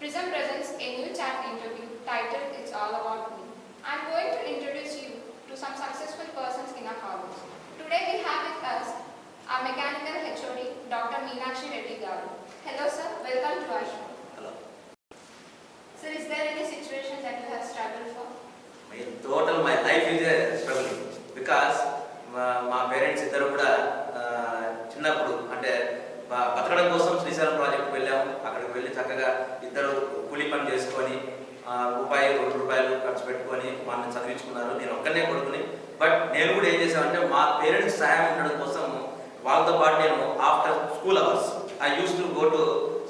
Prism presents a new chat interview titled It's All About Me. I'm going to introduce you to some successful persons in our college. Today we have with us our mechanical HOD, Dr. Meenakshi Reddy Garu. Hello sir, welcome to our show. Hello. Sir, is there any situation that you have struggled for? My life is a struggle because my parents ఇద్దరు కూడా చిన్నప్పుడు అంటే బతకడం కోసం శ్రీశైలం ప్రాజెక్ట్కి వెళ్ళాము. అక్కడికి వెళ్ళి చక్కగా ఇద్దరు కూలి పని చేసుకొని రూపాయి 2 రూపాయలు ఖర్చు పెట్టుకొని వాళ్ళని చదివించుకున్నారు. నేను ఒక్కనే కొడుకుని. బట్ నేను కూడా ఏం చేశానంటే మా పేరెంట్స్ సహాయం ఉండడం కోసం వాళ్ళతో పాటు నేను after school hours I use to go to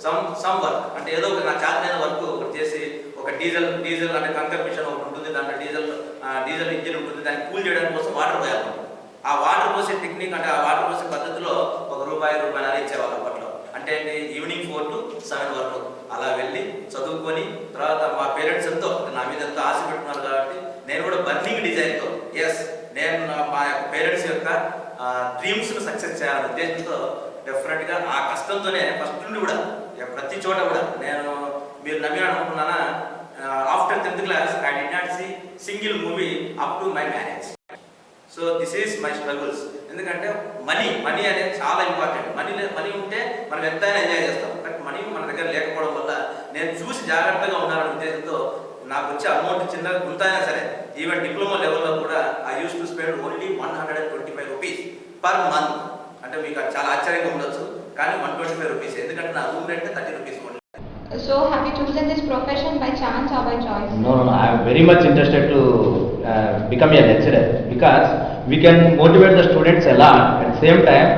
some work, అంటే ఏదో ఒక నా చేతనైన వర్క్ ఒకటి చేసి ఒక డీజిల్ అంటే కంకర్ మిషన్ ఒకటి ఉంటుంది, దాంట్లో డీజిల్ ఇంజిన్ ఉంటుంది, దాన్ని కూల్ చేయడానికి కోసం వాటర్ పోయాలి. ఆ వాటర్ పోసే టెక్నిక్ అంటే ఆ వాటర్ పోసే పద్ధతిలో ₹1 ఇచ్చేవాళ్ళు అప్పట్లో. అంటే ఈవినింగ్ 4 to 7 వరకు అలా వెళ్ళి చదువుకొని తర్వాత మా పేరెంట్స్ ఎంతో నా మీద ఎంతో ఆశ పెట్టుకున్నారు కాబట్టి నేను కూడా బర్నింగ్ డిజైన్తో నేను మా పేరెంట్స్ యొక్క డ్రీమ్స్ను సక్సెస్ చేయాలనే ఉద్దేశంతో డెఫినెట్గా ఆ కష్టంతోనే ఫస్ట్ నుండి కూడా ప్రతి చోట కూడా నేను మీరు నమ్మి అనుకున్నానా after 10th class I did not see single movie up to my marriage. So this is my struggles. ఎందుకంటే మనీ అనేది చాలా ఇంపార్టెంట్. మనీ ఉంటే మనం ఎంతైనా ఎంజాయ్ చేస్తాం. బట్ మనీ మన దగ్గర లేకపోవడం వల్ల నేను చూసి జాగ్రత్తగా ఉన్నాననే ఉద్దేశంతో నాకు వచ్చే అమౌంట్ చిన్న గుంతైనా సరే ఈవెన్ డిప్లొమా లెవెల్లో కూడా I use to spend only ₹125 per month. అంటే మీకు చాలా ఆశ్చర్యంగా ఉండొచ్చు, కానీ ₹125. ఎందుకంటే నా room rent ₹30 only. So, have you chosen this profession by chance or by choice? No. I am very much interested to become a lecturer because we can motivate the students a lot. At the same time,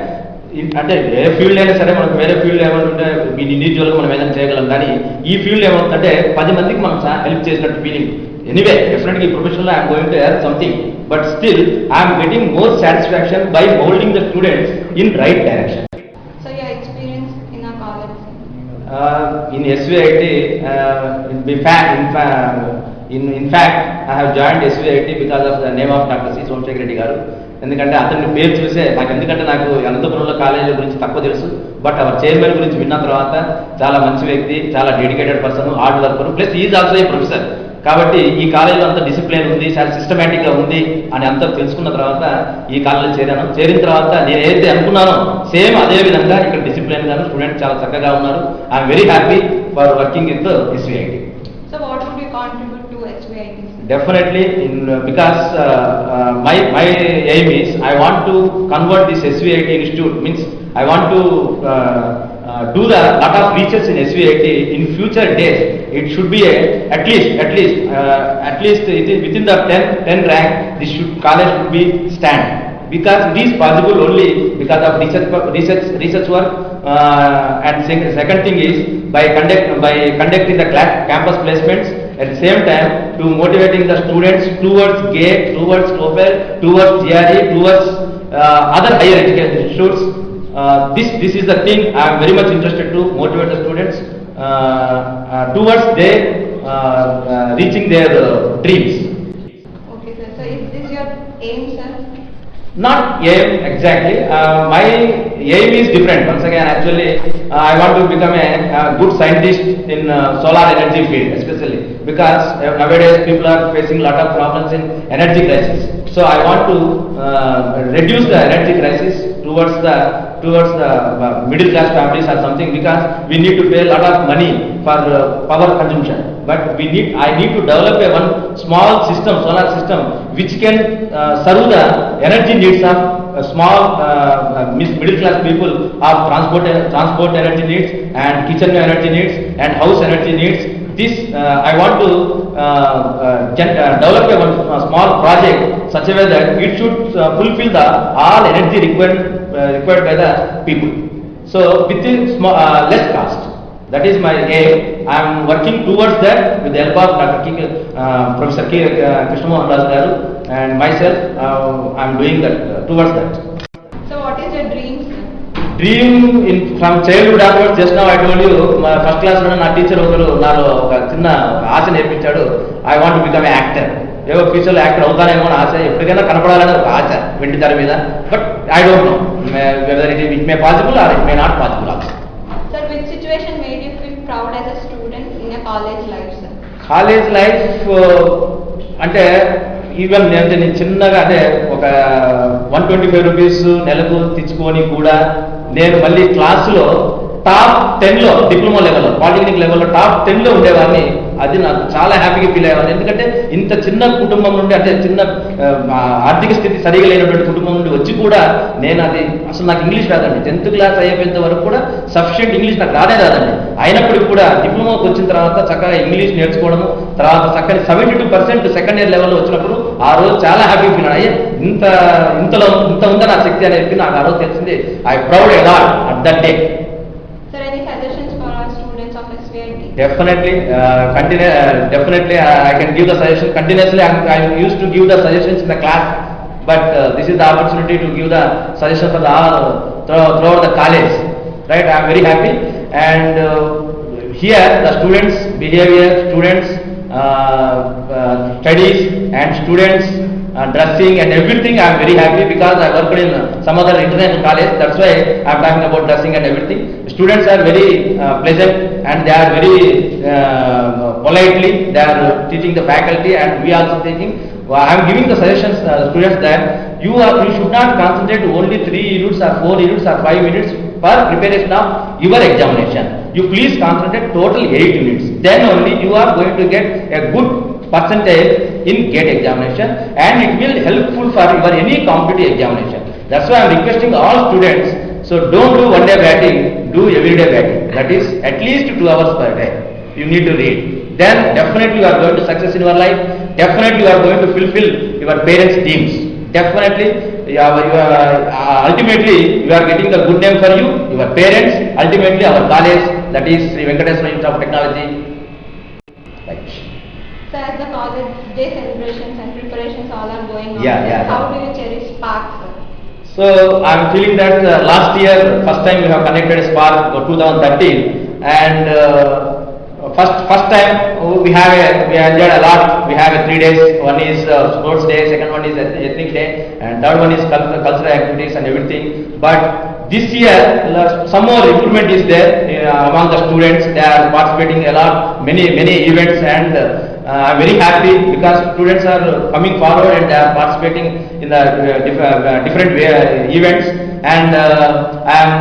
అంటే ఏ field అయినా సరే మనకు వేరే field ఏమంటుంటే మీ ఇండివిజువల్గా మనం ఏదైనా చేయగలం, కానీ ఈ ఫీల్డ్ ఏమవుతుందంటే 10 మందికి మనం హెల్ప్ చేసినట్టు ఫీలింగ్. ఎనీవే డెఫినెట్గా ఈ ప్రొఫెషన్లో I'm going to earn something, but still I'm getting more satisfaction by moulding the students in right direction. So, your experience in our college? In SVIT, in fact, I have joined SVIT because of the name of Dr. C. Somashekar Reddy Garu. ఎందుకంటే అతని పేరు చూసే నాకు అనంతపురంలో కాలేజీల గురించి తక్కువ తెలుసు, బట్ అవర్ చైర్మన్ గురించి విన్న తర్వాత చాలా మంచి వ్యక్తి, చాలా dedicated person, hard worker, plus is also a professor. కాబట్టి ఈ కాలేజీలో అంత డిసిప్లిన్ ఉంది, చాలా సిస్టమేటిక్గా ఉంది అని అంతా తెలుసుకున్న తర్వాత ఈ కాలేజీలో చేరాను. చేరిన తర్వాత నేను ఏదైతే అనుకున్నానో సేమ్ అదే విధంగా ఇక్కడ డిసిప్లిన్ గాను స్టూడెంట్స్ చాలా చక్కగా ఉన్నారు. I'm very happy for working with SVIT. So, what would you contribute to SVIT? Definitely, because my aim is I want to convert this SVIT institute, means I want to do the lot of research in SVIT in future days. It should be at least within the 10 rank. This college should be stand, because it is possible only because of research work. And second thing is by conducting the campus placements. At the same time, to motivating the students towards GATE, towards TOEFL, towards GRE, towards other higher education institutes. This is the thing I am very much interested to motivate the students towards their reaching their dreams. Okay, sir. So, is this your aim, sir? Not aim exactly. My aim is different. Once again, actually, I want to become a good scientist in solar energy field, especially because nowadays people are facing a lot of problems in energy crisis. So I want to reduce the energy crisis to towards the middle class families or something, because we need to pay a lot of money for power consumption. But I need to develop one small system, solar system, which can serve the energy needs of small middle class people, of transport energy needs and kitchen energy needs and house energy needs. This I want to develop one small project such a way that it should fulfill the all energy required by the people. So with less cost. That is my aim. I am working towards that with the help of Professor Krishna Mohan Raju garu and myself. I am doing that towards that. So what is your dream, sir? Dream from childhood onwards. Just now I told you, my first class lo na teacher okaru nalo oka chinna aasha nerpinchadu. I want to become an actor. ఏవో ఫ్యూచర్లో actor అవుతానేమో అని ఆశ, ఎప్పటికైనా కనపడాలని ఒక ఆశ వెండి తెర మీద. But I don't know whether it may possible are it may not possible also. Sir, which situation made you feel proud as a student in your college life, sir? College life అంటే even నేను చిన్నగా అంటే ఒక 125 rupees నెలకు తెచ్చుకొని కూడా నేను మళ్ళీ క్లాసులో టాప్ 10లో డిప్లొమా లెవెల్లో పాలిటెక్నిక్ లెవెల్లో టాప్ 10లో ఉండేవాడిని. అది నాకు చాలా హ్యాపీగా ఫీల్ అయ్యేవాడిని. ఎందుకంటే ఇంత చిన్న కుటుంబం నుండి, అంటే చిన్న ఆర్థిక స్థితి సరిగా లేనటువంటి కుటుంబం నుండి వచ్చి కూడా నేను అది అసలు నాకు ఇంగ్లీష్ రాదండి. 10th క్లాస్ అయిపోయేంత వరకు కూడా సఫిషియెంట్ ఇంగ్లీష్ నాకు రాదండి. అయినప్పటికీ కూడా డిప్లొమాకి వచ్చిన తర్వాత చక్కగా ఇంగ్లీష్ నేర్చుకోవడము, తర్వాత చక్కని 72% సెకండ్ ఇయర్ లెవెల్లో వచ్చినప్పుడు ఆ రోజు చాలా హ్యాపీ ఫీల్ అయ్యి ఇంత ఉందా నా శక్తి అనేది నాకు ఆ రోజు తెలిసింది. I proud a lot at that day. Sir, any suggestions for our students of SVIT? Definitely, I can give the suggestion continuously. I used to give the suggestions in the class, but this is the opportunity to give the suggestion for the throughout the college. Right? I am very happy, and here the students' behavior, students' studies, and students' dressing and everything, I am very happy because I worked in some other international college. That's why I am talking about dressing and everything. Students are very pleasant and they are very politely they are teaching the faculty, and we also taking. I am giving the suggestions students that you should not concentrate only 3 units or 4 units or 5 minutes for preparation of your examination. You please concentrate total 8 units. Then only you are going to get a good percentage in GATE examination, and it will helpful for your any competitive examination. That's why I am requesting all students, so don't do one day batting, do everyday batting. That is at least 2 hours per day you need to read. Then definitely you are going to success in your life. Definitely you are going to fulfill your parents' dreams. Definitely ultimately you are getting the good name for you, your parents, ultimately our college, that is Sri Venkateswara Institute of Technology. Right. So as the college day celebrations and preparations all are going on, Yeah. how do you cherish Spark, sir? So I am feeling that last year, first time we have connected Spark 2013, and first time we enjoyed a lot. We have 3 days. One is sports day, second one is ethnic day, and third one is cultural activities and everything. But this year some more improvement is there among the students. They are participating a lot, many events, and I am very happy because students are coming forward and they are participating in the different events, and I am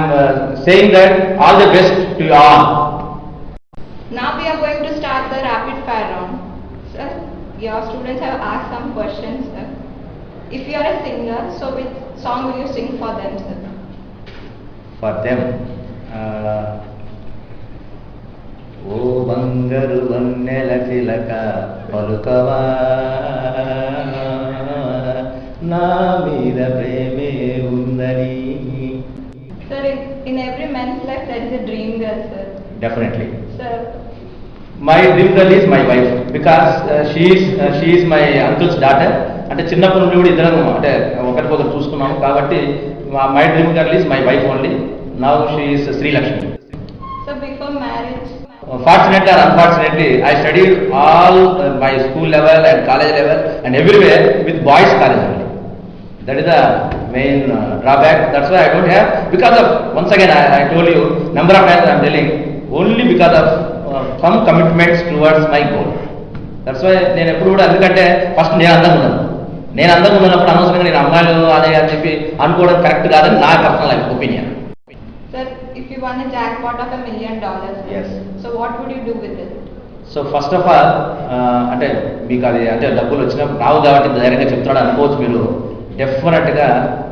saying that all the best to you all. Now we are going to start the rapid fire round. Sir, your students have asked some questions, sir. If you are a singer, so which song will you sing for them, sir? For them, ఓ బంగారు వన్నెల చిలక పలుకవా నా మీద ప్రేమే ఉందని. Sir, in every man's life there is a dream girl, sir. Definitely. Sir, My dream girl is my wife because she is my uncle's daughter. అంటే చిన్నప్పటి నుండి కూడా ఇద్దరం అంటే ఒకరికొకరు చూసుకున్నాము కాబట్టి my dream girl is my wife only. Now she is Sri Lakshmi. so before marriage, Fortunately or unfortunately, I studied all my school level and college level and everywhere with boys college only. That is the main drawback. That's why I don't have, because of, once again I told you number of times I am telling, only because of some commitments towards my goal. That's why నేను ఎప్పుడు కూడా ఎందుకంటే first నేను అందంగా ఉన్నాను, నేను అందంగా ఉన్నప్పుడు అనవసరంగా నేను అమ్మాయిలు అదే అని చెప్పి అనుకోవడం కరెక్ట్ కాదని నా personal opinion. Sir, if you won a jackpot of $1 million, Yes. so what would you do with it? So first of all అంటే మీకు అది అంటే డబ్బులు వచ్చినప్పుడు రావు కాబట్టి ధైర్యంగా చెప్తాడు అనుకోవచ్చు మీరు. డెఫినెట్గా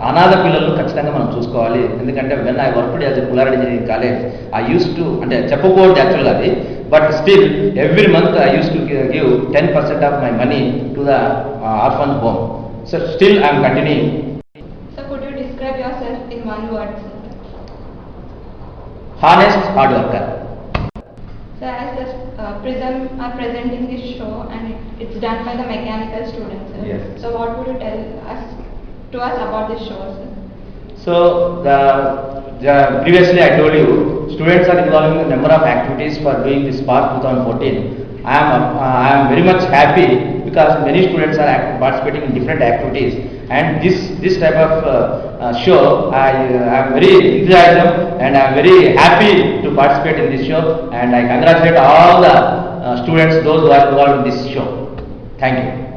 అనాథ పిల్లలు ఖచ్చితంగా మనం చూసుకోవాలి. ఎందుకంటే when I worked as a Pula Reddy engineering college I use to అంటే చెప్పకూడదు యాక్చువల్గా అది, but still every month I use to give 10% of my money to the orphan home. So still I'm continuing. So could you describe yourself in one word, sir? Honest, hard worker. So as the Prism are presenting this show and it's done by the mechanical students, sir. Yes. So what would you tell us about this show, sir? So previously I told you students are involving a number of activities for doing this Spark 2014. I am very much happy because many students are participating in different activities, and this type of show I am very enthusiasm and I am very happy to participate in this show, and I congratulate all the students those who are involved in this show. Thank you.